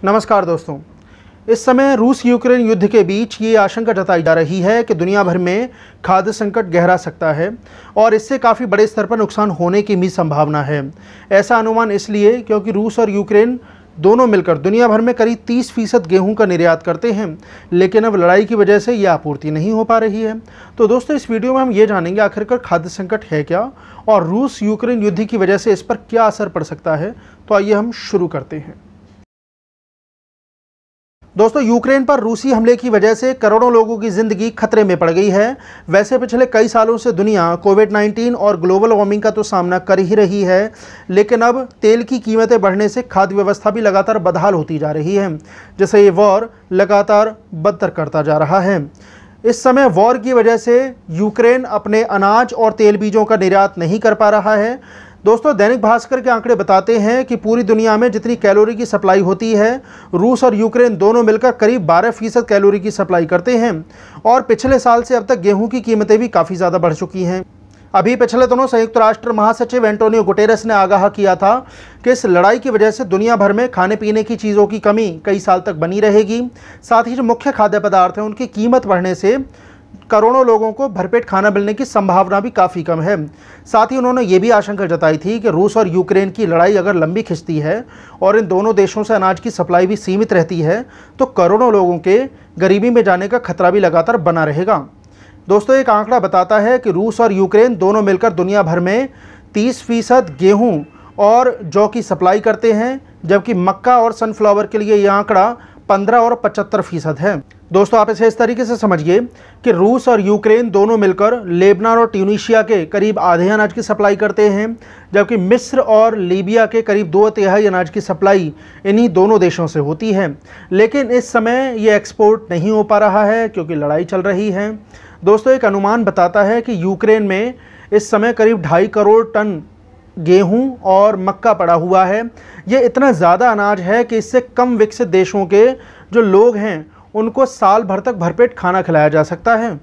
नमस्कार दोस्तों। इस समय रूस यूक्रेन युद्ध के बीच ये आशंका जताई जा रही है कि दुनिया भर में खाद्य संकट गहरा सकता है और इससे काफ़ी बड़े स्तर पर नुकसान होने की भी संभावना है। ऐसा अनुमान इसलिए क्योंकि रूस और यूक्रेन दोनों मिलकर दुनिया भर में करीब 30% गेहूं का निर्यात करते हैं, लेकिन अब लड़ाई की वजह से यह आपूर्ति नहीं हो पा रही है। तो दोस्तों, इस वीडियो में हम ये जानेंगे आखिरकार खाद्य संकट है क्या और रूस यूक्रेन युद्ध की वजह से इस पर क्या असर पड़ सकता है। तो आइए हम शुरू करते हैं। दोस्तों, यूक्रेन पर रूसी हमले की वजह से करोड़ों लोगों की ज़िंदगी खतरे में पड़ गई है। वैसे पिछले कई सालों से दुनिया कोविड-19 और ग्लोबल वार्मिंग का तो सामना कर ही रही है, लेकिन अब तेल की कीमतें बढ़ने से खाद्य व्यवस्था भी लगातार बदहाल होती जा रही है, जिसे ये वॉर लगातार बदतर करता जा रहा है। इस समय वॉर की वजह से यूक्रेन अपने अनाज और तेल बीजों का निर्यात नहीं कर पा रहा है। दोस्तों, दैनिक भास्कर के आंकड़े बताते हैं कि पूरी दुनिया में जितनी कैलोरी की सप्लाई होती है, रूस और यूक्रेन दोनों मिलकर करीब 12% कैलोरी की सप्लाई करते हैं और पिछले साल से अब तक गेहूं की कीमतें भी काफ़ी ज़्यादा बढ़ चुकी हैं। अभी पिछले दिनों संयुक्त राष्ट्र महासचिव एंटोनियो गुटेरेस ने आगाह किया था कि इस लड़ाई की वजह से दुनिया भर में खाने पीने की चीज़ों की कमी कई साल तक बनी रहेगी। साथ ही जो मुख्य खाद्य पदार्थ हैं उनकी कीमत बढ़ने से करोड़ों लोगों को भरपेट खाना मिलने की संभावना भी काफ़ी कम है। साथ ही उन्होंने ये भी आशंका जताई थी कि रूस और यूक्रेन की लड़ाई अगर लंबी खिंचती है और इन दोनों देशों से अनाज की सप्लाई भी सीमित रहती है तो करोड़ों लोगों के गरीबी में जाने का खतरा भी लगातार बना रहेगा। दोस्तों, एक आंकड़ा बताता है कि रूस और यूक्रेन दोनों मिलकर दुनिया भर में 30% गेहूँ और जौ की सप्लाई करते हैं, जबकि मक्का और सनफ्लावर के लिए यह आंकड़ा 15 और 75% है। दोस्तों, आप इसे इस तरीके से समझिए कि रूस और यूक्रेन दोनों मिलकर लेबनान और ट्यूनीशिया के करीब आधे अनाज की सप्लाई करते हैं, जबकि मिस्र और लीबिया के करीब 2/3 अनाज की सप्लाई इन्हीं दोनों देशों से होती है। लेकिन इस समय ये एक्सपोर्ट नहीं हो पा रहा है क्योंकि लड़ाई चल रही है। दोस्तों, एक अनुमान बताता है कि यूक्रेन में इस समय करीब 2.5 करोड़ टन गेहूं और मक्का पड़ा हुआ है। ये इतना ज़्यादा अनाज है कि इससे कम विकसित देशों के जो लोग हैं उनको साल भर तक भरपेट खाना खिलाया जा सकता है।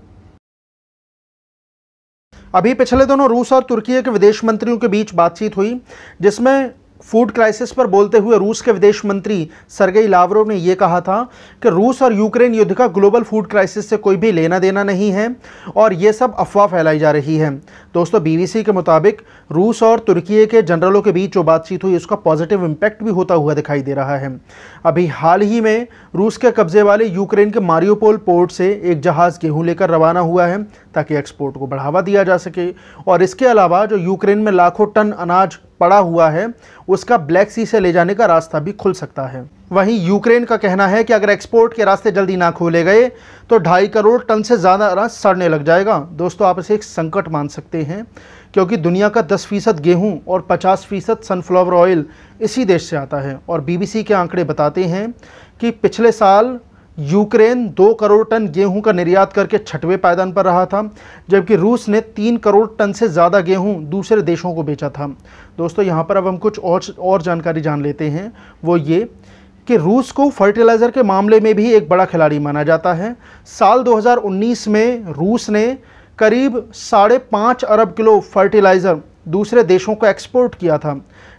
अभी पिछले दिनों रूस और तुर्की के विदेश मंत्रियों के बीच बातचीत हुई, जिसमें फूड क्राइसिस पर बोलते हुए रूस के विदेश मंत्री सर्गेई लावरोव ने यह कहा था कि रूस और यूक्रेन युद्ध का ग्लोबल फूड क्राइसिस से कोई भी लेना देना नहीं है और ये सब अफवाह फैलाई जा रही है। दोस्तों, बीबीसी के मुताबिक रूस और तुर्की के जनरलों के बीच जो बातचीत हुई उसका पॉजिटिव इम्पैक्ट भी होता हुआ दिखाई दे रहा है। अभी हाल ही में रूस के कब्जे वाले यूक्रेन के मारियोपोल पोर्ट से एक जहाज़ गेहूँ लेकर रवाना हुआ है ताकि एक्सपोर्ट को बढ़ावा दिया जा सके। और इसके अलावा जो यूक्रेन में लाखों टन अनाज पड़ा हुआ है उसका ब्लैक सी से ले जाने का रास्ता भी खुल सकता है। वहीं यूक्रेन का कहना है कि अगर एक्सपोर्ट के रास्ते जल्दी ना खोले गए तो 2.5 करोड़ टन से ज़्यादा अनाज सड़ने लग जाएगा। दोस्तों, आप इसे एक संकट मान सकते हैं क्योंकि दुनिया का 10% गेहूं और 50% सनफ्लावर ऑयल इसी देश से आता है। और बीबीसी के आंकड़े बताते हैं कि पिछले साल यूक्रेन 2 करोड़ टन गेहूं का निर्यात करके 6वें पायदान पर रहा था, जबकि रूस ने 3 करोड़ टन से ज़्यादा गेहूं दूसरे देशों को बेचा था। दोस्तों, यहाँ पर अब हम कुछ और जानकारी जान लेते हैं। वो ये कि रूस को फर्टिलाइज़र के मामले में भी एक बड़ा खिलाड़ी माना जाता है। साल 2019 में रूस ने करीब 5.5 अरब किलो फर्टिलाइज़र दूसरे देशों को एक्सपोर्ट किया था,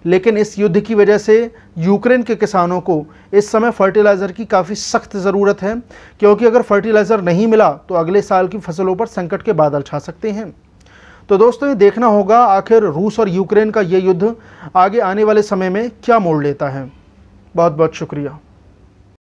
लेकिन इस युद्ध की वजह से यूक्रेन के किसानों को इस समय फर्टिलाइज़र की काफ़ी सख्त ज़रूरत है, क्योंकि अगर फर्टिलाइज़र नहीं मिला तो अगले साल की फसलों पर संकट के बादल छा सकते हैं। तो दोस्तों, ये देखना होगा आखिर रूस और यूक्रेन का ये युद्ध आगे आने वाले समय में क्या मोड़ लेता है। बहुत बहुत शुक्रिया।